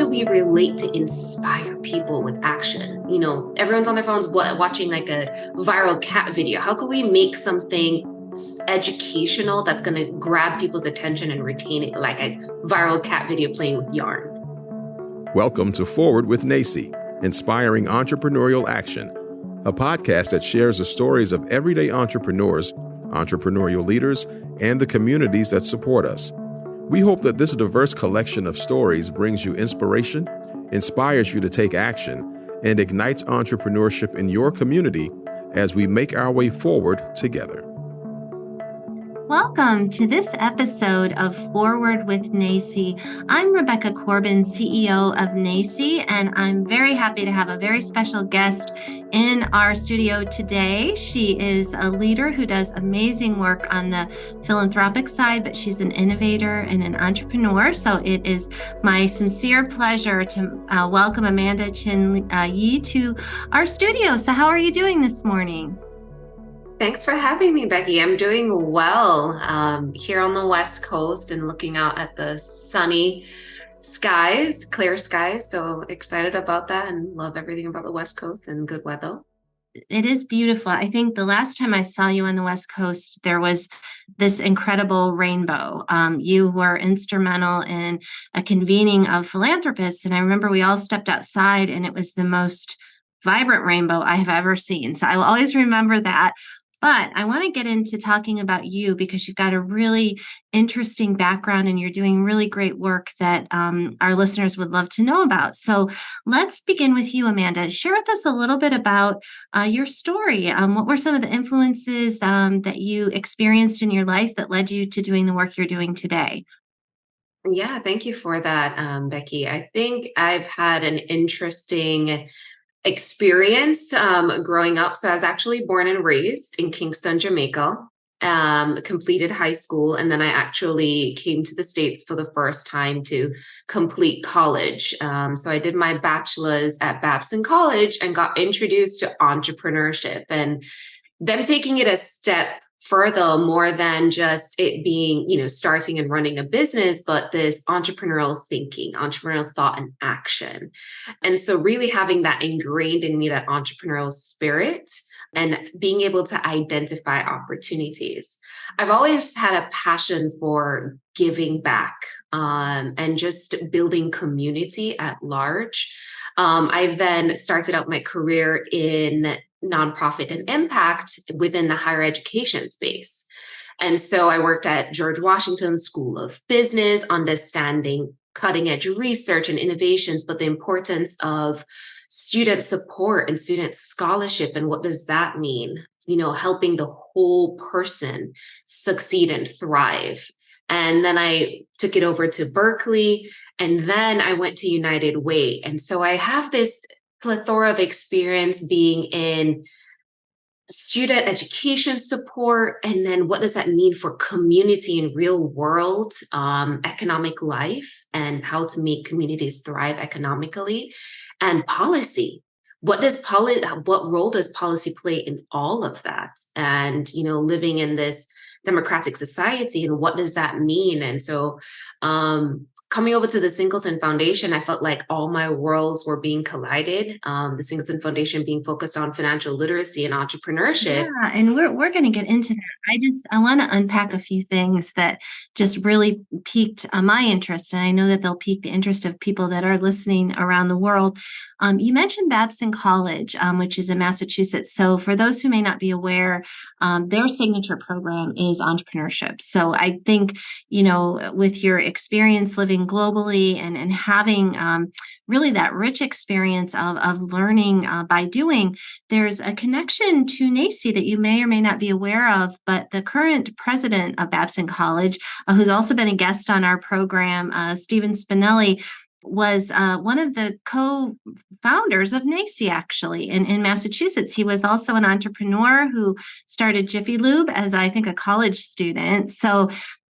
do we relate to inspire people with action? Everyone's on their phones watching like a viral cat video. How can we make something educational that's going to grab people's attention and retain it, like a viral cat video playing with yarn? Welcome to Forward with NACCE, Inspiring Entrepreneurial Action, a podcast that shares the stories of everyday entrepreneurs, entrepreneurial leaders, and the communities that support us. We hope that this diverse collection of stories brings you inspiration, inspires you to take action, and ignites entrepreneurship in your community as we make our way forward together. Welcome to this episode of Forward with NACCE. I'm Rebecca Corbin, CEO of NACCE, and I'm very happy to have a very special guest in our studio today. She is a leader who does amazing work on the philanthropic side, but she's an innovator and an entrepreneur. So it is my sincere pleasure to welcome Amanda Chin Yee to our studio. So how are you doing this morning? Thanks for having me, Becky. I'm doing well here on the West Coast and looking out at the sunny skies, clear skies. So excited about that and love everything about the West Coast and good weather. It is beautiful. I think the last time I saw you on the West Coast, there was this incredible rainbow. You were instrumental in a convening of philanthropists. And I remember we all stepped outside and it was the most vibrant rainbow I have ever seen. So I will always remember that. But I want to get into talking about you because you've got a really interesting background and you're doing really great work that our listeners would love to know about. So let's begin with you, Amanda. Share with us a little bit about your story. What were some of the influences that you experienced in your life that led you to doing the work you're doing today? Yeah, thank you for that, Becky. I think I've had an interesting experience growing up. So I was actually born and raised in Kingston, Jamaica, completed high school, and then I actually came to the States for the first time to complete college. So I did my bachelor's at Babson College and got introduced to entrepreneurship and them taking it a step further, more than just it being, starting and running a business, but this entrepreneurial thinking, entrepreneurial thought and action. And so really having that ingrained in me, that entrepreneurial spirit and being able to identify opportunities. I've always had a passion for giving back and just building community at large. I then started out my career in nonprofit and impact within the higher education space. And so I worked at George Washington School of Business, understanding cutting edge research and innovations, but the importance of student support and student scholarship. And what does that mean? Helping the whole person succeed and thrive. And then I took it over to Berkeley, and then I went to United Way. And so I have this plethora of experience being in student education support. And then what does that mean for community and real world economic life and how to make communities thrive economically, and policy. What role does policy play in all of that? And, living in this democratic society, and what does that mean? And so coming over to the Singleton Foundation, I felt like all my worlds were being collided. The Singleton Foundation being focused on financial literacy and entrepreneurship. Yeah, and we're going to get into that. I want to unpack a few things that just really piqued my interest, and I know that they'll pique the interest of people that are listening around the world. You mentioned Babson College, which is in Massachusetts. So for those who may not be aware, their signature program is entrepreneurship. So I think, with your experience living globally and having really that rich experience of learning by doing, there's a connection to NACCE that you may or may not be aware of, but the current president of Babson College, who's also been a guest on our program, Stephen Spinelli, was one of the co-founders of NACCE, actually, in Massachusetts. He was also an entrepreneur who started Jiffy Lube as, I think, a college student. So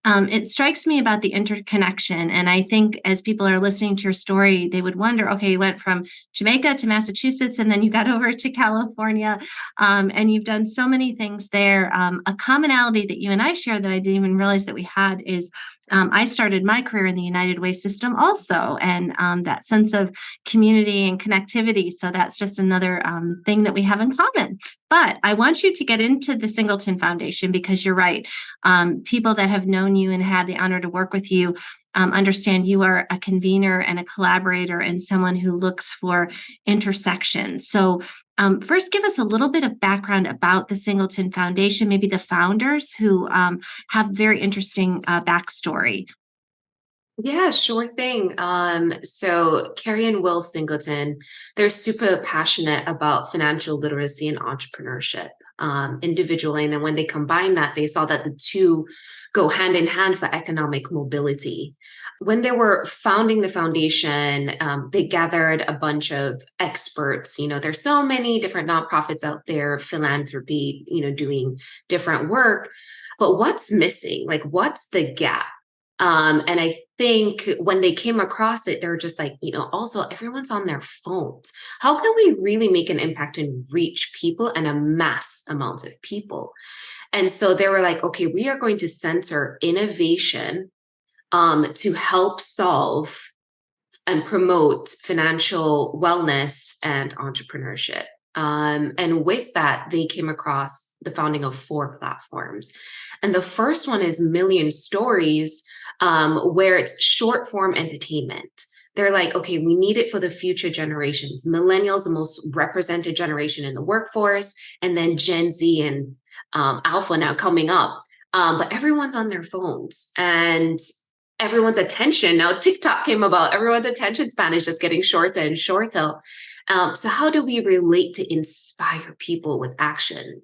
it strikes me about the interconnection. And I think as people are listening to your story, they would wonder, okay, you went from Jamaica to Massachusetts, and then you got over to California, and you've done so many things there. A commonality that you and I share that I didn't even realize that we had is I started my career in the United Way system also, and that sense of community and connectivity. So that's just another thing that we have in common. But I want you to get into the Singleton Foundation because you're right. People that have known you and had the honor to work with you understand you are a convener and a collaborator and someone who looks for intersections. So first, give us a little bit of background about the Singleton Foundation, maybe the founders who have very interesting backstory. Yeah, sure thing. So Carrie and Will Singleton, they're super passionate about financial literacy and entrepreneurship, individually. And then when they combine that, they saw that the two go hand in hand for economic mobility. When they were founding the foundation, they gathered a bunch of experts. There's so many different nonprofits out there, philanthropy, doing different work. But what's missing? Like, what's the gap? And I think when they came across it, they're just like, also everyone's on their phones. How can we really make an impact and reach people and a mass amount of people? And so they were like, okay, we are going to center innovation to help solve and promote financial wellness and entrepreneurship. And with that, they came across the founding of 4 platforms. And the first one is Million Stories, where it's short form entertainment. They're like, okay, we need it for the future generations. Millennials, the most represented generation in the workforce, and then Gen Z and Alpha now coming up. But everyone's on their phones and everyone's attention. Now TikTok came about, everyone's attention span is just getting shorter and shorter. So how do we relate to inspire people with action?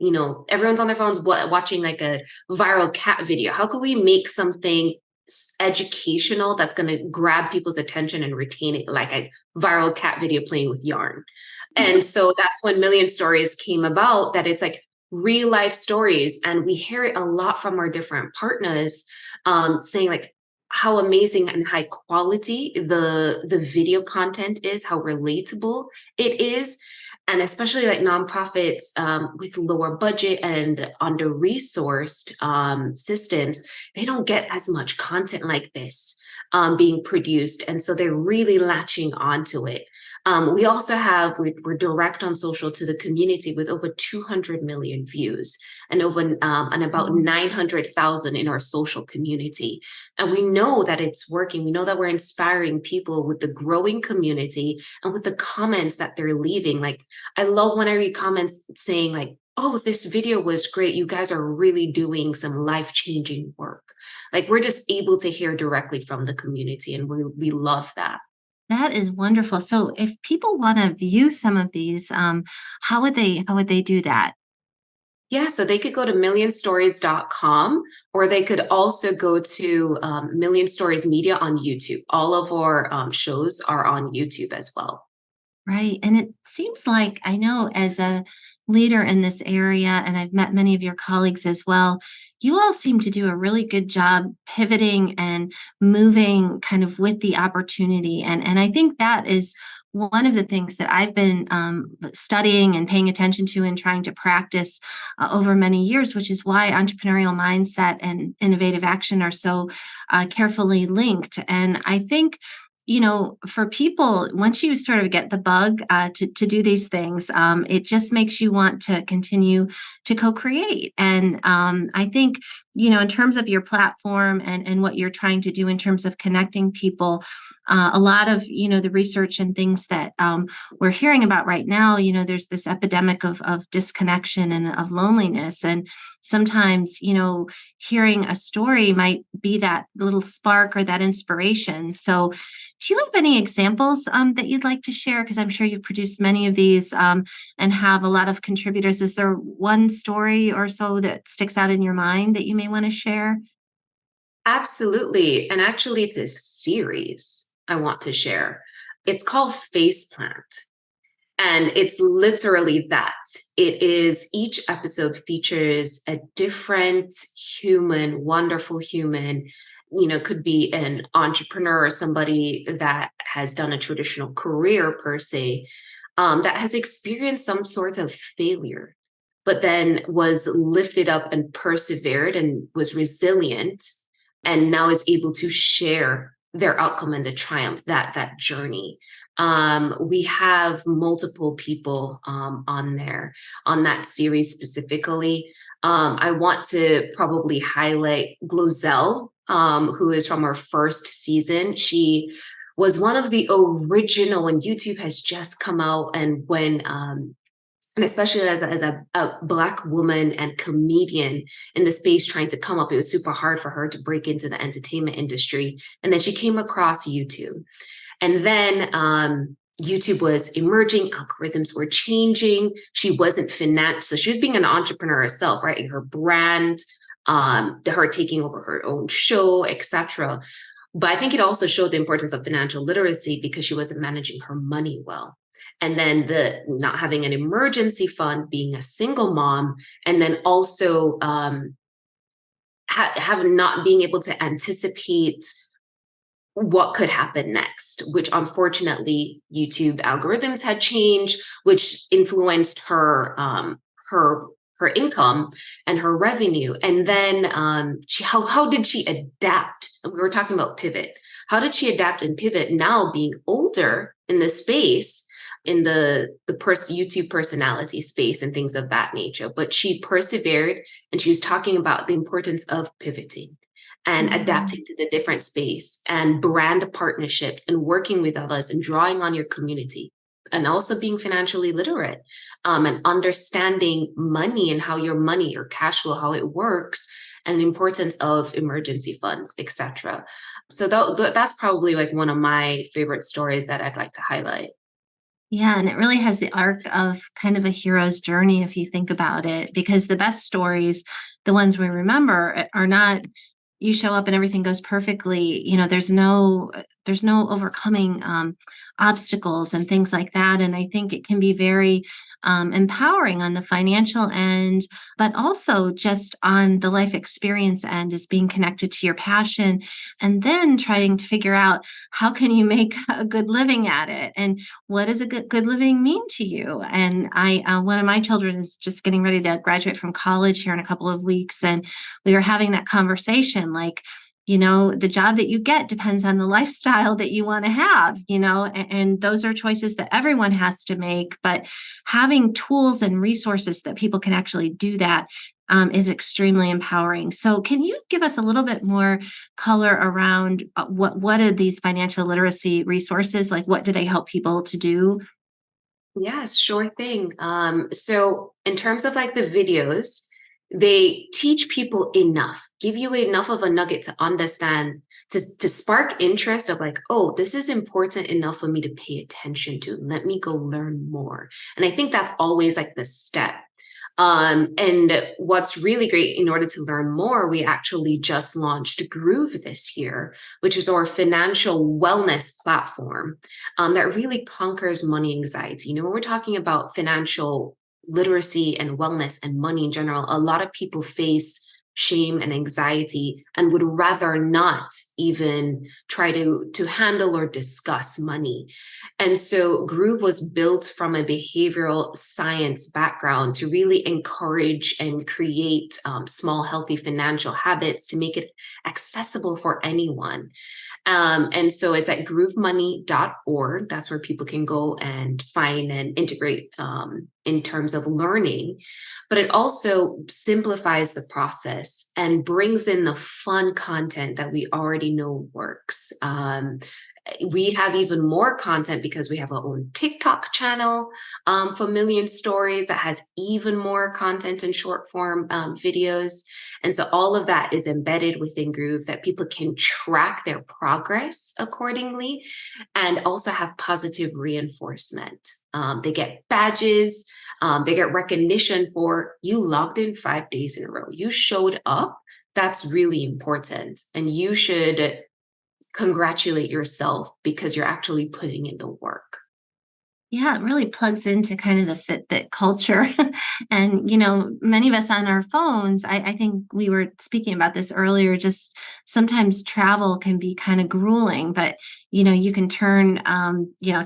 Everyone's on their phones watching like a viral cat video. How can we make something educational that's going to grab people's attention and retain it, like a viral cat video playing with yarn? And so that's when Million Stories came about, that it's like real life stories. And we hear it a lot from our different partners saying like, how amazing and high quality the video content is, how relatable it is. And especially like nonprofits with lower budget and under-resourced systems, they don't get as much content like this being produced. And so they're really latching onto it. We also we're direct on social to the community with over 200 million views and about 900,000 in our social community. And we know that it's working. We know that we're inspiring people with the growing community and with the comments that they're leaving. Like, I love when I read comments saying like, oh, this video was great. You guys are really doing some life-changing work. Like, we're just able to hear directly from the community, and we love that. That is wonderful. So if people want to view some of these, how would they do that? Yeah, so they could go to millionstories.com, or they could also go to Million Stories Media on YouTube. All of our shows are on YouTube as well. Right. And it seems like I know as a leader in this area, and I've met many of your colleagues as well, you all seem to do a really good job pivoting and moving kind of with the opportunity. And I think that is one of the things that I've been studying and paying attention to and trying to practice over many years, which is why entrepreneurial mindset and innovative action are so carefully linked. And I think for people, once you sort of get the bug to do these things, it just makes you want to continue to co-create. And I think, in terms of your platform and what you're trying to do in terms of connecting people, a lot of, the research and things that we're hearing about right now, there's this epidemic of disconnection and of loneliness. And sometimes, hearing a story might be that little spark or that inspiration. So do you have any examples that you'd like to share? Because I'm sure you've produced many of these and have a lot of contributors. Is there one story or so that sticks out in your mind that you may want to share? Absolutely. And actually, it's a series I want to share. It's called Faceplant. And it's literally that. It is, each episode features a different human, wonderful human. Could be an entrepreneur or somebody that has done a traditional career per se, that has experienced some sort of failure, but then was lifted up and persevered and was resilient and now is able to share their outcome and the triumph, that journey. We have multiple people on there on that series specifically. I want to probably highlight Glozell, who is from our first season. She was one of the original when YouTube has just come out, and when and especially as a Black woman and comedian in the space trying to come up, it was super hard for her to break into the entertainment industry. And then she came across YouTube. And then YouTube was emerging, algorithms were changing. She wasn't financed. So she was being an entrepreneur herself, right? Her brand, her taking over her own show, etc. But I think it also showed the importance of financial literacy because she wasn't managing her money well. And then the not having an emergency fund, being a single mom, and then also having not being able to anticipate what could happen next, which unfortunately YouTube algorithms had changed, which influenced her income and her revenue. And then how did she adapt? We were talking about pivot. How did she adapt and pivot now being older in the space, in the YouTube personality space and things of that nature? But she persevered, and she was talking about the importance of pivoting and adapting to the different space and brand partnerships and working with others and drawing on your community, and also being financially literate and understanding money and how your money, your cash flow, how it works, and the importance of emergency funds, etc. So that's probably like one of my favorite stories that I'd like to highlight. Yeah, and it really has the arc of kind of a hero's journey if you think about it, because the best stories, the ones we remember, are not you show up and everything goes perfectly. There's no overcoming obstacles and things like that. And I think it can be very empowering on the financial end, but also just on the life experience end, is being connected to your passion, and then trying to figure out how can you make a good living at it, and what does a good living mean to you. And one of my children is just getting ready to graduate from college here in a couple of weeks, and we were having that conversation, like, the job that you get depends on the lifestyle that you want to have, and those are choices that everyone has to make. But having tools and resources that people can actually do that is extremely empowering. So can you give us a little bit more color around what are these financial literacy resources? Like, what do they help people to do? Yes, sure thing. So in terms of like the videos, they teach people enough, give you enough of a nugget to understand, to spark interest of like, oh, this is important enough for me to pay attention to. Let me go learn more. And I think that's always like the step. And what's really great, in order to learn more, we actually just launched Groove this year, which is our financial wellness platform that really conquers money anxiety. When we're talking about financial literacy and wellness and money in general, a lot of people face shame and anxiety and would rather not even try to handle or discuss money. And so Groove was built from a behavioral science background to really encourage and create small, healthy financial habits to make it accessible for anyone. And so it's at groovemoney.org. That's where people can go and find and integrate in terms of learning. But it also simplifies the process and brings in the fun content that we already know works. We have even more content because we have our own TikTok channel for Million Stories that has even more content and short form videos. And so all of that is embedded within Groove that people can track their progress accordingly and also have positive reinforcement. They get badges, they get recognition for you logged in 5 days in a row. You showed up. That's really important. And you should congratulate yourself because you're actually putting in the work. Yeah, it really plugs into kind of the Fitbit culture. And, many of us on our phones, I think we were speaking about this earlier, just sometimes travel can be kind of grueling, but, you can turn,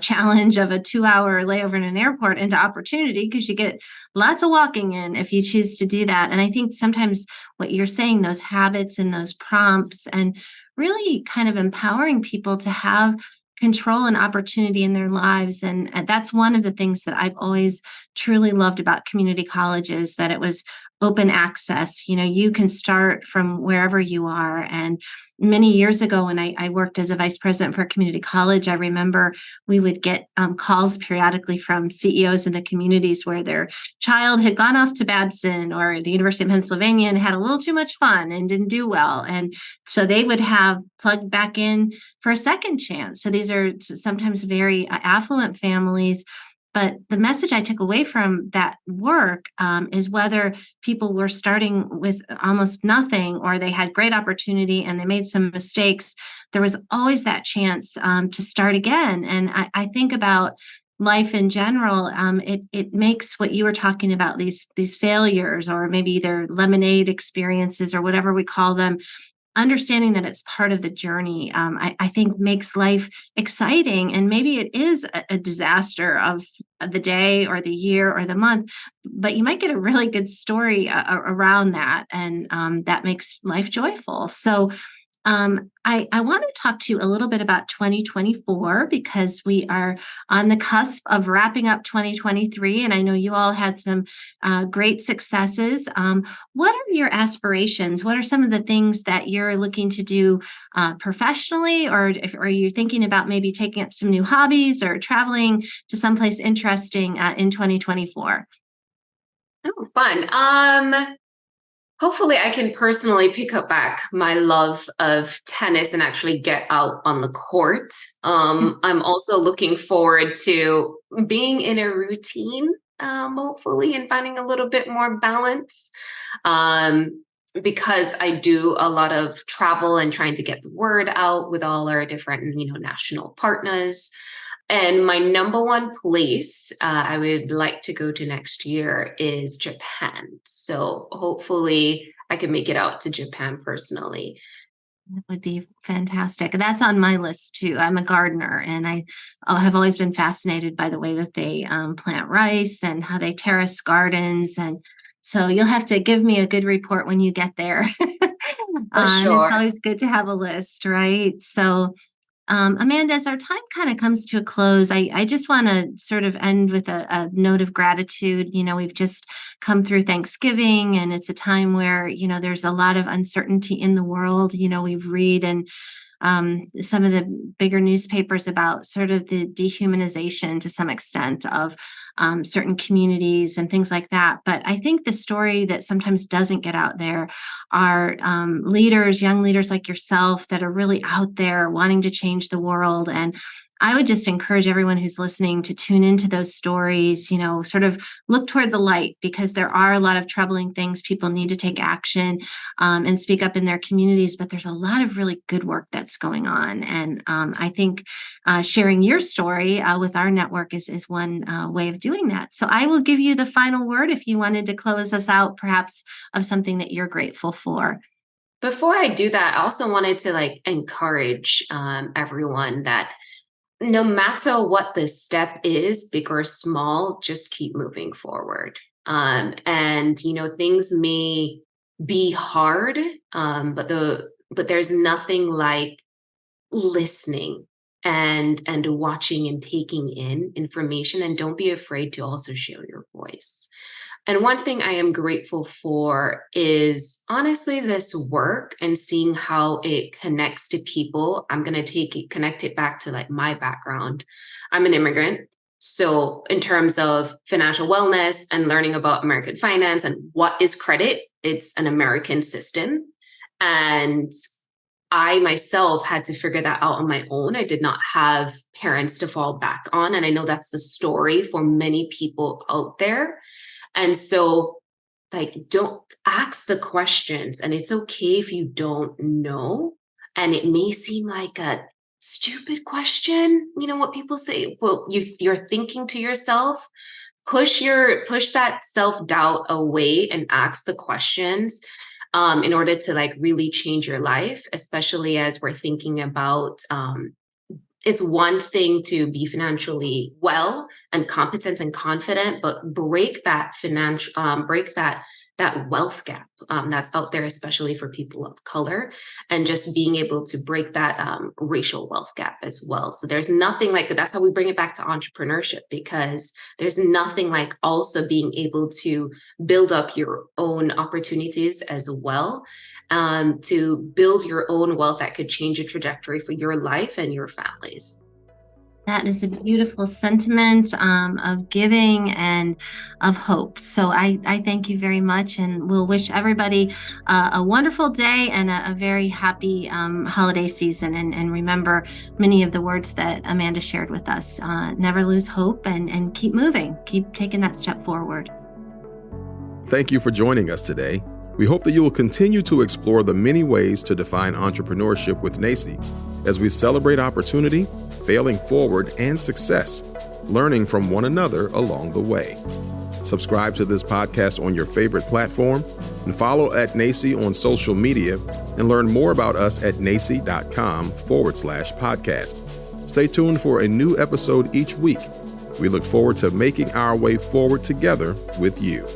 challenge of a 2-hour layover in an airport into opportunity because you get lots of walking in if you choose to do that. And I think sometimes what you're saying, those habits and those prompts, and really kind of empowering people to have control and opportunity in their lives. And that's one of the things that I've always truly loved about community colleges, that it was open access. You can start from wherever you are. And many years ago, when I worked as a vice president for a community college, I remember we would get calls periodically from CEOs in the communities where their child had gone off to Babson or the University of Pennsylvania and had a little too much fun and didn't do well. And so they would have plugged back in for a second chance. So these are sometimes very affluent families. But the message I took away from that work is whether people were starting with almost nothing or they had great opportunity and they made some mistakes, there was always that chance to start again. And I think about life in general. It makes what you were talking about, these failures, or maybe their lemonade experiences or whatever we call them, understanding that it's part of the journey, I think makes life exciting. And maybe it is a disaster of the day or the year or the month, but you might get a really good story around that. And that makes life joyful. So I want to talk to you a little bit about 2024 because we are on the cusp of wrapping up 2023. And I know you all had some great successes. What are your aspirations? What are some of the things that you're looking to do professionally? Or are you thinking about maybe taking up some new hobbies or traveling to someplace interesting in 2024? Oh, fun. Hopefully I can personally pick up back my love of tennis and actually get out on the court. I'm also looking forward to being in a routine, hopefully, and finding a little bit more balance. Because I do a lot of travel and trying to get the word out with all our different, national partners. And my number one place I would like to go to next year is Japan. So hopefully I can make it out to Japan personally. That would be fantastic. That's on my list too. I'm a gardener, and I have always been fascinated by the way that they plant rice and how they terrace gardens. And so you'll have to give me a good report when you get there. For And it's sure. always good to have a list, right? So Amanda, as our time kind of comes to a close, I just want to sort of end with a note of gratitude. We've just come through Thanksgiving, and it's a time where, there's a lot of uncertainty in the world. We read and some of the bigger newspapers about sort of the dehumanization to some extent of certain communities and things like that. But I think the story that sometimes doesn't get out there are leaders, young leaders like yourself, that are really out there wanting to change the world. And I would just encourage everyone who's listening to tune into those stories, sort of look toward the light, because there are a lot of troubling things. People need to take action and speak up in their communities, but there's a lot of really good work that's going on. And I think sharing your story with our network is one way of doing that. So I will give you the final word if you wanted to close us out, perhaps of something that you're grateful for. Before I do that, I also wanted to encourage everyone that no matter what the step is, big or small, just keep moving forward. And things may be hard, but there's nothing like listening and watching and taking in information, and don't be afraid to also share your voice. And one thing I am grateful for is honestly this work and seeing how it connects to people. I'm going to connect it back to my background. I'm an immigrant. So in terms of financial wellness and learning about American finance and what is credit, it's an American system. And I myself had to figure that out on my own. I did not have parents to fall back on. And I know that's the story for many people out there. And so, don't ask the questions, and it's okay if you don't know. And it may seem like a stupid question, what people say. Well, you're thinking to yourself, push that self-doubt away and ask the questions in order to like really change your life, especially as we're thinking about it's one thing to be financially well and competent and confident, but break that that wealth gap that's out there, especially for people of color, and just being able to break that racial wealth gap as well. So there's nothing like that's how we bring it back to entrepreneurship, because there's nothing like also being able to build up your own opportunities as well, to build your own wealth that could change the trajectory for your life and your families. That is a beautiful sentiment of giving and of hope. So I thank you very much, and we'll wish everybody a wonderful day and a very happy holiday season. And remember many of the words that Amanda shared with us. Never lose hope and keep moving. Keep taking that step forward. Thank you for joining us today. We hope that you will continue to explore the many ways to define entrepreneurship with NACCE as we celebrate opportunity, failing forward, and success, learning from one another along the way. Subscribe to this podcast on your favorite platform and follow at NACCE on social media, and learn more about us at nacce.com/podcast. Stay tuned for a new episode each week. We look forward to making our way forward together with you.